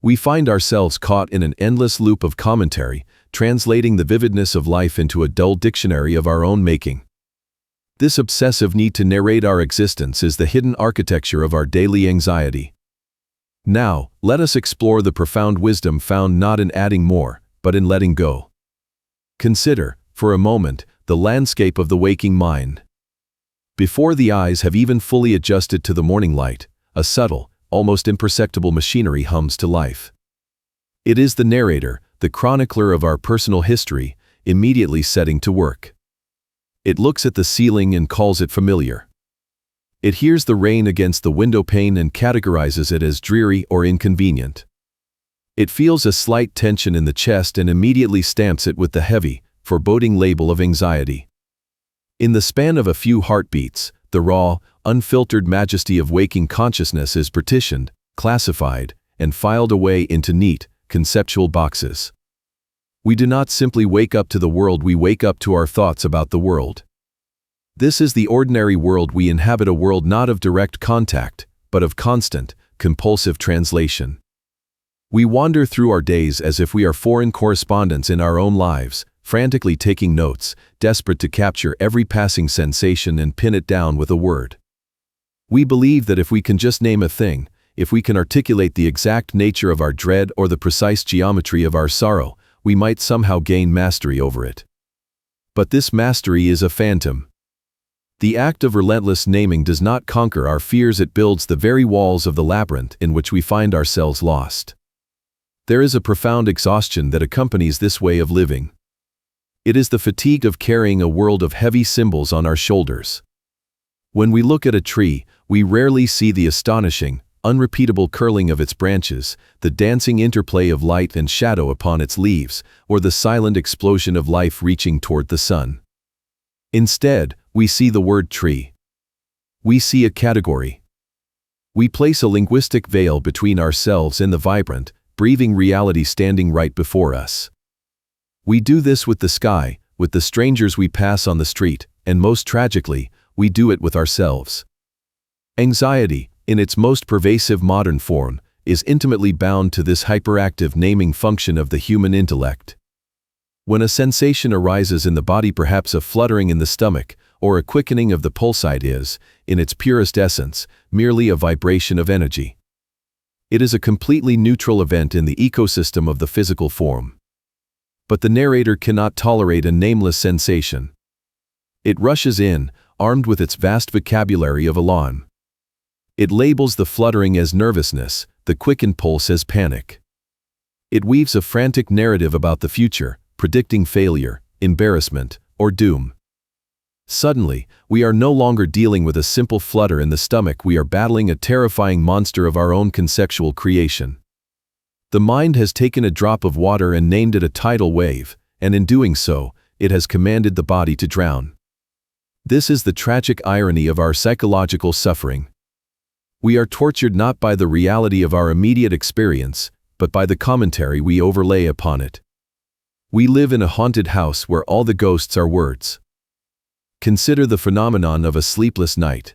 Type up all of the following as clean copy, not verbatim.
We find ourselves caught in an endless loop of commentary, translating the vividness of life into a dull dictionary of our own making. This obsessive need to narrate our existence is the hidden architecture of our daily anxiety. Now, let us explore the profound wisdom found not in adding more, but in letting go. Consider, for a moment, the landscape of the waking mind. Before the eyes have even fully adjusted to the morning light, a subtle, almost imperceptible machinery hums to life. It is the narrator, the chronicler of our personal history, immediately setting to work. It looks at the ceiling and calls it familiar. It hears the rain against the window pane and categorizes it as dreary or inconvenient. It feels a slight tension in the chest and immediately stamps it with the heavy, foreboding label of anxiety. In the span of a few heartbeats, the raw, unfiltered majesty of waking consciousness is partitioned, classified, and filed away into neat, conceptual boxes. We do not simply wake up to the world, we wake up to our thoughts about the world. This is the ordinary world we inhabit, a world not of direct contact, but of constant, compulsive translation. We wander through our days as if we are foreign correspondents in our own lives, frantically taking notes, desperate to capture every passing sensation and pin it down with a word. We believe that if we can just name a thing, if we can articulate the exact nature of our dread or the precise geometry of our sorrow, we might somehow gain mastery over it. But this mastery is a phantom. The act of relentless naming does not conquer our fears, it builds the very walls of the labyrinth in which we find ourselves lost. There is a profound exhaustion that accompanies this way of living. It is the fatigue of carrying a world of heavy symbols on our shoulders. When we look at a tree, we rarely see the astonishing, unrepeatable curling of its branches, the dancing interplay of light and shadow upon its leaves, or the silent explosion of life reaching toward the sun. Instead, we see the word tree. We see a category. We place a linguistic veil between ourselves and the vibrant, breathing reality standing right before us. We do this with the sky, with the strangers we pass on the street, and most tragically, we do it with ourselves. Anxiety, in its most pervasive modern form, is intimately bound to this hyperactive naming function of the human intellect. When a sensation arises in the body, perhaps a fluttering in the stomach, or a quickening of the pulse, it is, in its purest essence, merely a vibration of energy. It is a completely neutral event in the ecosystem of the physical form. But the narrator cannot tolerate a nameless sensation. It rushes in, armed with its vast vocabulary of alarm. It labels the fluttering as nervousness, the quickened pulse as panic. It weaves a frantic narrative about the future, predicting failure, embarrassment, or doom. Suddenly, we are no longer dealing with a simple flutter in the stomach, we are battling a terrifying monster of our own conceptual creation. The mind has taken a drop of water and named it a tidal wave, and in doing so, it has commanded the body to drown. This is the tragic irony of our psychological suffering. We are tortured not by the reality of our immediate experience, but by the commentary we overlay upon it. We live in a haunted house where all the ghosts are words. Consider the phenomenon of a sleepless night.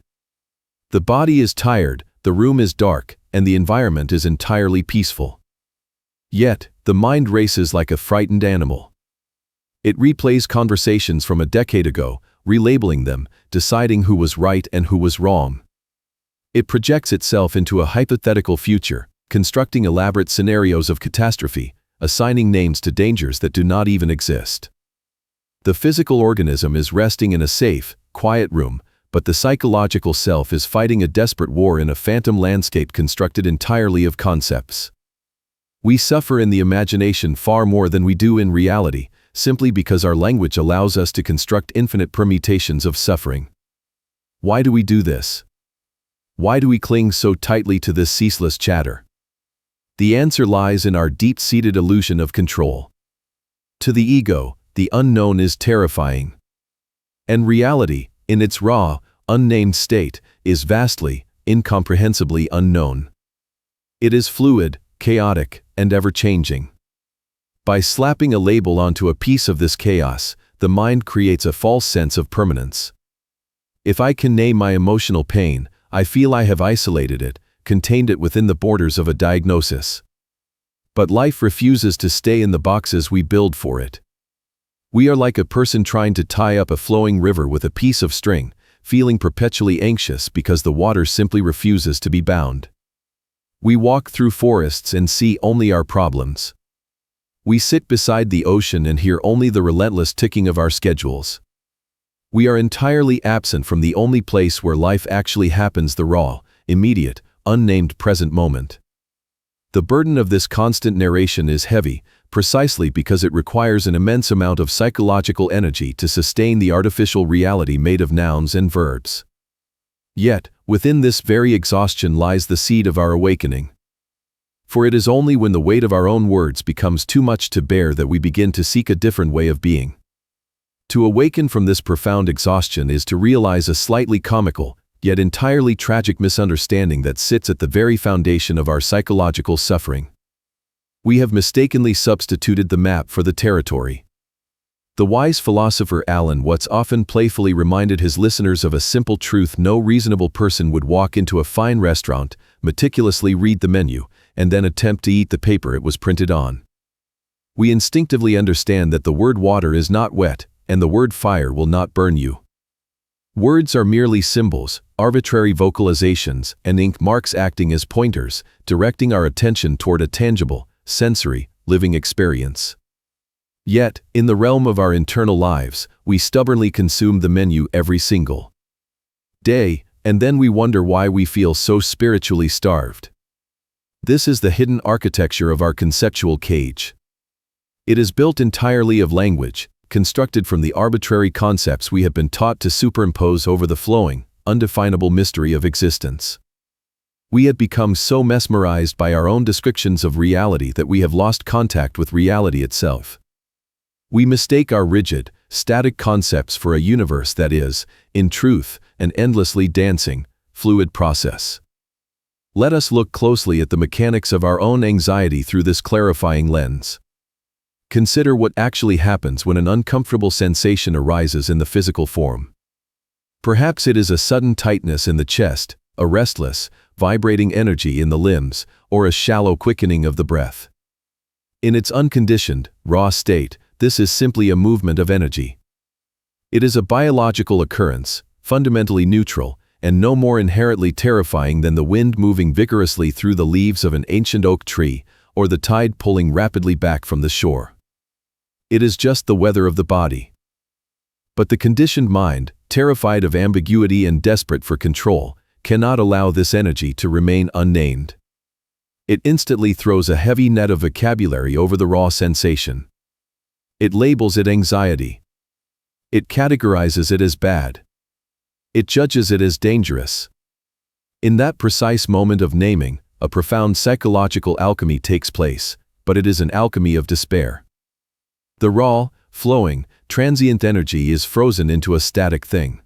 The body is tired, the room is dark, and the environment is entirely peaceful. Yet, the mind races like a frightened animal. It replays conversations from a decade ago, relabeling them, deciding who was right and who was wrong. It projects itself into a hypothetical future, constructing elaborate scenarios of catastrophe, assigning names to dangers that do not even exist. The physical organism is resting in a safe, quiet room, but the psychological self is fighting a desperate war in a phantom landscape constructed entirely of concepts. We suffer in the imagination far more than we do in reality, simply because our language allows us to construct infinite permutations of suffering. Why do we do this? Why do we cling so tightly to this ceaseless chatter? The answer lies in our deep-seated illusion of control. To the ego, the unknown is terrifying. And reality, in its raw, unnamed state, is vastly, incomprehensibly unknown. It is fluid, chaotic, and ever-changing. By slapping a label onto a piece of this chaos, the mind creates a false sense of permanence. If I can name my emotional pain, I feel I have isolated it, contained it within the borders of a diagnosis. But life refuses to stay in the boxes we build for it. We are like a person trying to tie up a flowing river with a piece of string, feeling perpetually anxious because the water simply refuses to be bound. We walk through forests and see only our problems. We sit beside the ocean and hear only the relentless ticking of our schedules. We are entirely absent from the only place where life actually happens, the raw, immediate, unnamed present moment. The burden of this constant narration is heavy, precisely because it requires an immense amount of psychological energy to sustain the artificial reality made of nouns and verbs. Yet, within this very exhaustion lies the seed of our awakening. For it is only when the weight of our own words becomes too much to bear that we begin to seek a different way of being. To awaken from this profound exhaustion is to realize a slightly comical, yet entirely tragic misunderstanding that sits at the very foundation of our psychological suffering. We have mistakenly substituted the map for the territory. The wise philosopher Alan Watts often playfully reminded his listeners of a simple truth: no reasonable person would walk into a fine restaurant, meticulously read the menu, and then attempt to eat the paper it was printed on. We instinctively understand that the word water is not wet, and the word fire will not burn you. Words are merely symbols, arbitrary vocalizations, and ink marks acting as pointers, directing our attention toward a tangible, sensory, living experience. Yet, in the realm of our internal lives, we stubbornly consume the menu every single day, and then we wonder why we feel so spiritually starved. This is the hidden architecture of our conceptual cage. It is built entirely of language, constructed from the arbitrary concepts we have been taught to superimpose over the flowing, undefinable mystery of existence. We have become so mesmerized by our own descriptions of reality that we have lost contact with reality itself. We mistake our rigid, static concepts for a universe that is, in truth, an endlessly dancing, fluid process. Let us look closely at the mechanics of our own anxiety through this clarifying lens. Consider what actually happens when an uncomfortable sensation arises in the physical form. Perhaps it is a sudden tightness in the chest, a restless, vibrating energy in the limbs, or a shallow quickening of the breath. In its unconditioned, raw state, this is simply a movement of energy. It is a biological occurrence, fundamentally neutral, and no more inherently terrifying than the wind moving vigorously through the leaves of an ancient oak tree, or the tide pulling rapidly back from the shore. It is just the weather of the body. But the conditioned mind, terrified of ambiguity and desperate for control, cannot allow this energy to remain unnamed. It instantly throws a heavy net of vocabulary over the raw sensation. It labels it anxiety. It categorizes it as bad. It judges it as dangerous. In that precise moment of naming, a profound psychological alchemy takes place, but it is an alchemy of despair. The raw, flowing, transient energy is frozen into a static thing.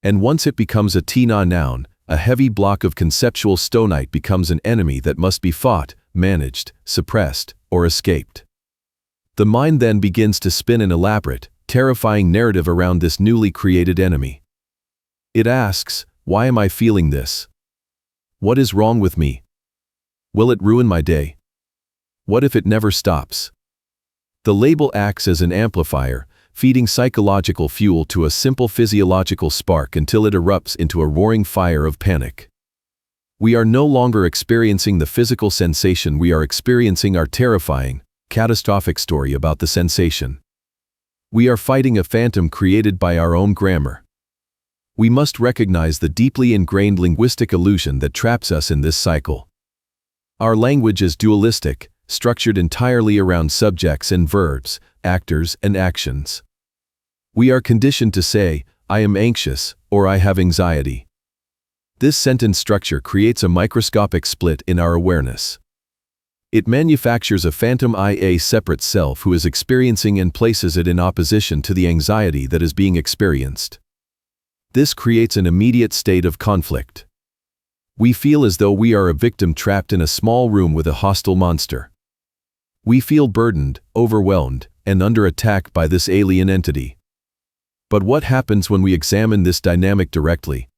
And once it becomes a tina noun, a heavy block of conceptual stonite becomes an enemy that must be fought, managed, suppressed, or escaped. The mind then begins to spin an elaborate, terrifying narrative around this newly created enemy. It asks, why am I feeling this? What is wrong with me? Will it ruin my day? What if it never stops? The label acts as an amplifier, feeding psychological fuel to a simple physiological spark until it erupts into a roaring fire of panic. We are no longer experiencing the physical sensation, we are experiencing our terrifying, catastrophic story about the sensation. We are fighting a phantom created by our own grammar. We must recognize the deeply ingrained linguistic illusion that traps us in this cycle. Our language is dualistic, structured entirely around subjects and verbs, actors and actions. We are conditioned to say, I am anxious, or I have anxiety. This sentence structure creates a microscopic split in our awareness. It manufactures a phantom IA separate self who is experiencing and places it in opposition to the anxiety that is being experienced. This creates an immediate state of conflict. We feel as though we are a victim trapped in a small room with a hostile monster. We feel burdened, overwhelmed, and under attack by this alien entity. But what happens when we examine this dynamic directly?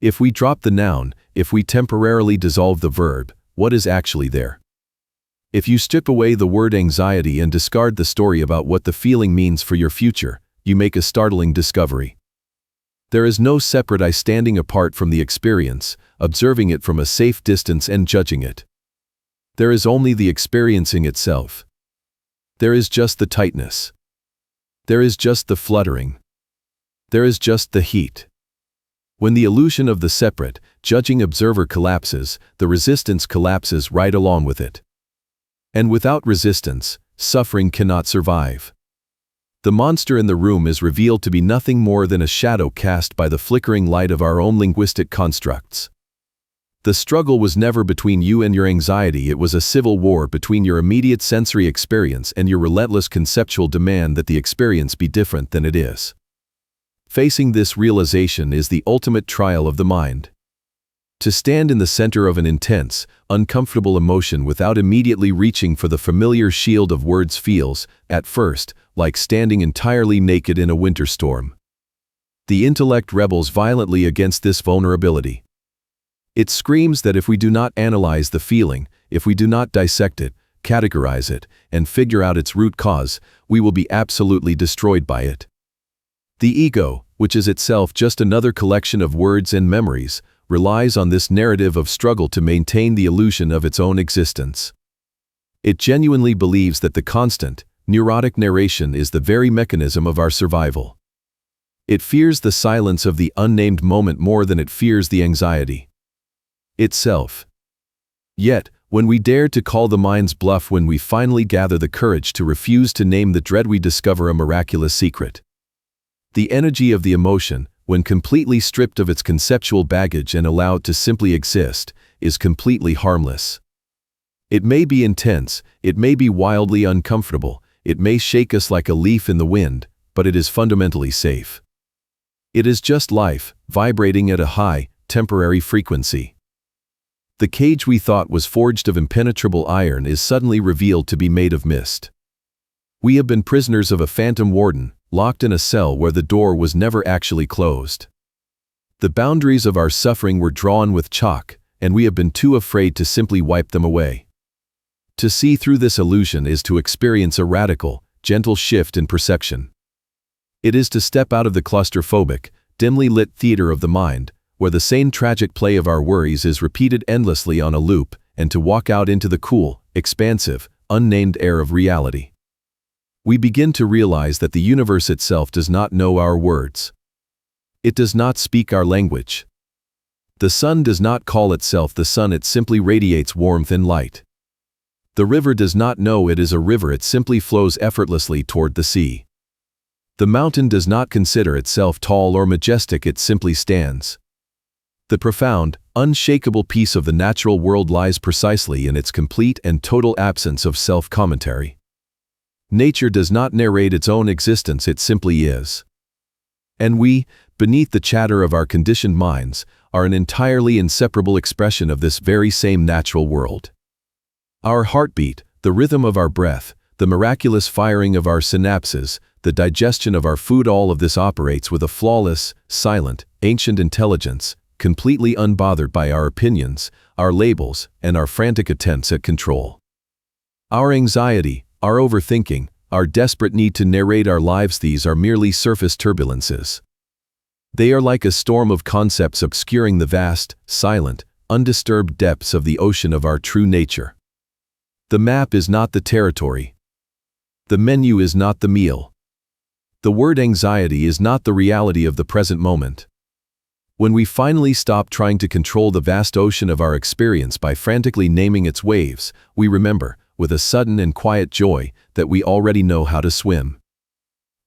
If we drop the noun, if we temporarily dissolve the verb, what is actually there? If you strip away the word anxiety and discard the story about what the feeling means for your future, you make a startling discovery. There is no separate I standing apart from the experience, observing it from a safe distance and judging it. There is only the experiencing itself. There is just the tightness. There is just the fluttering. There is just the heat. When the illusion of the separate, judging observer collapses, the resistance collapses right along with it. And without resistance, suffering cannot survive. The monster in the room is revealed to be nothing more than a shadow cast by the flickering light of our own linguistic constructs. The struggle was never between you and your anxiety, it was a civil war between your immediate sensory experience and your relentless conceptual demand that the experience be different than it is. Facing this realization is the ultimate trial of the mind. To stand in the center of an intense, uncomfortable emotion without immediately reaching for the familiar shield of words feels, at first, like standing entirely naked in a winter storm. The intellect rebels violently against this vulnerability. It screams that if we do not analyze the feeling, if we do not dissect it, categorize it, and figure out its root cause, we will be absolutely destroyed by it. The ego, which is itself just another collection of words and memories, relies on this narrative of struggle to maintain the illusion of its own existence. It genuinely believes that the constant, neurotic narration is the very mechanism of our survival. It fears the silence of the unnamed moment more than it fears the anxiety itself. Yet, when we dare to call the mind's bluff, when we finally gather the courage to refuse to name the dread, we discover a miraculous secret. The energy of the emotion, when completely stripped of its conceptual baggage and allowed to simply exist, is completely harmless. It may be intense, it may be wildly uncomfortable, it may shake us like a leaf in the wind, but it is fundamentally safe. It is just life, vibrating at a high, temporary frequency. The cage we thought was forged of impenetrable iron is suddenly revealed to be made of mist. We have been prisoners of a phantom warden, locked in a cell where the door was never actually closed. The boundaries of our suffering were drawn with chalk, and we have been too afraid to simply wipe them away. To see through this illusion is to experience a radical, gentle shift in perception. It is to step out of the claustrophobic, dimly lit theater of the mind, where the sane tragic play of our worries is repeated endlessly on a loop, and to walk out into the cool, expansive, unnamed air of reality. We begin to realize that the universe itself does not know our words. It does not speak our language. The sun does not call itself the sun, it simply radiates warmth and light. The river does not know it is a river, it simply flows effortlessly toward the sea. The mountain does not consider itself tall or majestic, it simply stands. The profound, unshakable peace of the natural world lies precisely in its complete and total absence of self-commentary. Nature does not narrate its own existence, it simply is. And we, beneath the chatter of our conditioned minds, are an entirely inseparable expression of this very same natural world. Our heartbeat, the rhythm of our breath, the miraculous firing of our synapses, the digestion of our food, all of this operates with a flawless, silent, ancient intelligence, completely unbothered by our opinions, our labels, and our frantic attempts at control. Our anxiety, our overthinking, our desperate need to narrate our lives, these are merely surface turbulences. They are like a storm of concepts obscuring the vast, silent, undisturbed depths of the ocean of our true nature. The map is not the territory. The menu is not the meal. The word anxiety is not the reality of the present moment. When we finally stop trying to control the vast ocean of our experience by frantically naming its waves, we remember, with a sudden and quiet joy, that we already know how to swim.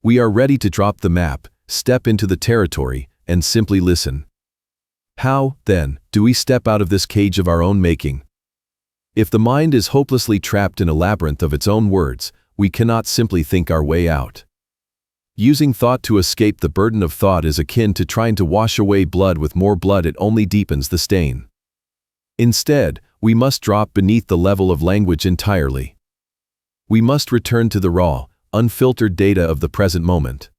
We are ready to drop the map, step into the territory, and simply listen. How, then, do we step out of this cage of our own making? If the mind is hopelessly trapped in a labyrinth of its own words, we cannot simply think our way out. Using thought to escape the burden of thought is akin to trying to wash away blood with more blood, it only deepens the stain. Instead, we must drop beneath the level of language entirely. We must return to the raw, unfiltered data of the present moment.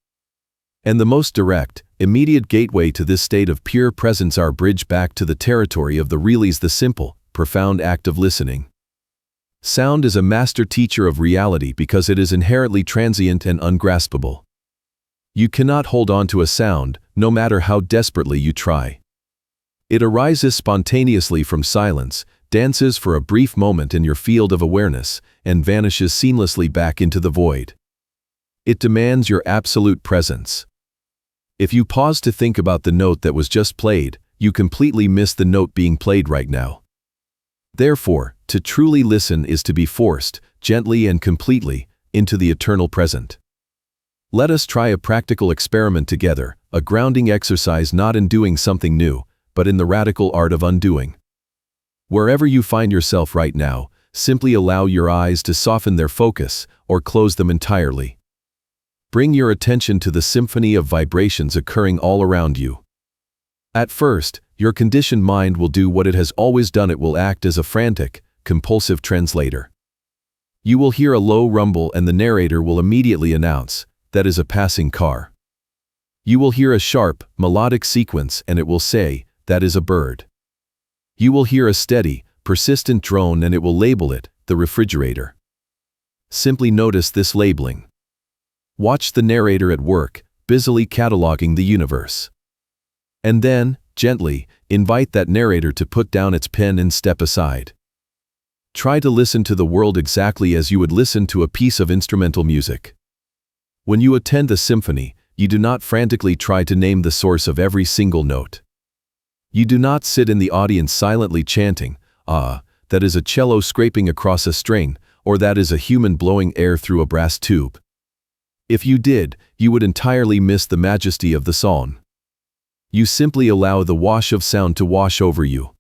And the most direct, immediate gateway to this state of pure presence, our bridge back to the territory of the real, is the simple, profound act of listening. Sound is a master teacher of reality because it is inherently transient and ungraspable. You cannot hold on to a sound, no matter how desperately you try. It arises spontaneously from silence, dances for a brief moment in your field of awareness, and vanishes seamlessly back into the void. It demands your absolute presence. If you pause to think about the note that was just played, you completely miss the note being played right now. Therefore, to truly listen is to be forced, gently and completely, into the eternal present. Let us try a practical experiment together, a grounding exercise not in doing something new, but in the radical art of undoing. Wherever you find yourself right now, simply allow your eyes to soften their focus, or close them entirely. Bring your attention to the symphony of vibrations occurring all around you. At first, your conditioned mind will do what it has always done. It will act as a frantic, compulsive translator. You will hear a low rumble and the narrator will immediately announce, "That is a passing car." You will hear a sharp, melodic sequence and it will say, "That is a bird." You will hear a steady, persistent drone and it will label it, "The refrigerator." Simply notice this labeling. Watch the narrator at work, busily cataloging the universe. And then, gently, invite that narrator to put down its pen and step aside. Try to listen to the world exactly as you would listen to a piece of instrumental music. When you attend the symphony, you do not frantically try to name the source of every single note. You do not sit in the audience silently chanting, "Ah, that is a cello scraping across a string," or "That is a human blowing air through a brass tube." If you did, you would entirely miss the majesty of the song. You simply allow the wash of sound to wash over you.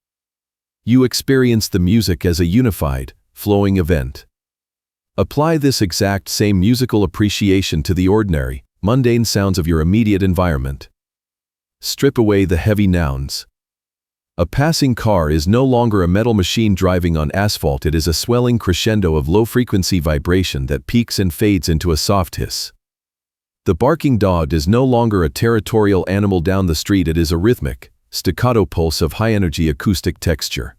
You experience the music as a unified, flowing event. Apply this exact same musical appreciation to the ordinary, mundane sounds of your immediate environment. Strip away the heavy nouns. A passing car is no longer a metal machine driving on asphalt. It is a swelling crescendo of low-frequency vibration that peaks and fades into a soft hiss. The barking dog is no longer a territorial animal down the street. It is a rhythmic, staccato pulse of high-energy acoustic texture.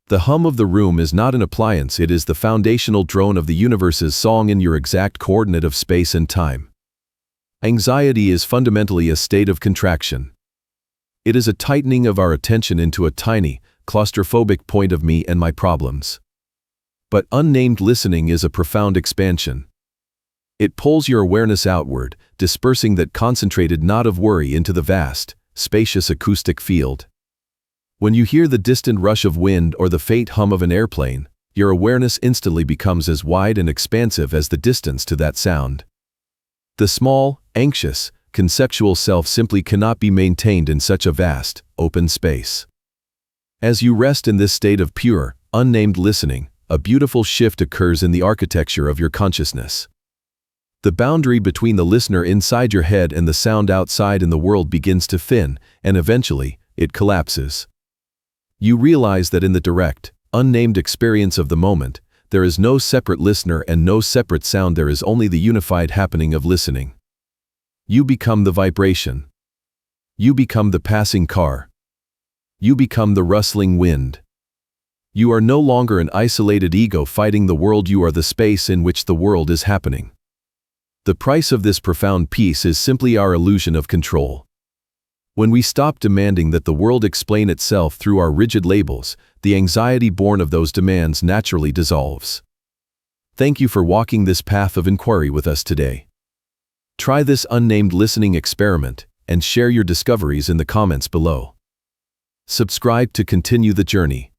The hum of the room is not an appliance. It is the foundational drone of the universe's song in your exact coordinate of space and time. Anxiety is fundamentally a state of contraction. It is a tightening of our attention into a tiny, claustrophobic point of me and my problems. But unnamed listening is a profound expansion. It pulls your awareness outward, dispersing that concentrated knot of worry into the vast, spacious acoustic field. When you hear the distant rush of wind or the faint hum of an airplane, your awareness instantly becomes as wide and expansive as the distance to that sound. The small, anxious, conceptual self simply cannot be maintained in such a vast, open space. As you rest in this state of pure, unnamed listening, a beautiful shift occurs in the architecture of your consciousness. The boundary between the listener inside your head and the sound outside in the world begins to thin, and eventually, it collapses. You realize that in the direct, unnamed experience of the moment, there is no separate listener and no separate sound. There is only the unified happening of listening. You become the vibration. You become the passing car. You become the rustling wind. You are no longer an isolated ego fighting the world. You are the space in which the world is happening. The price of this profound peace is simply our illusion of control. When we stop demanding that the world explain itself through our rigid labels, the anxiety born of those demands naturally dissolves. Thank you for walking this path of inquiry with us today. Try this unnamed listening experiment and share your discoveries in the comments below. Subscribe to continue the journey.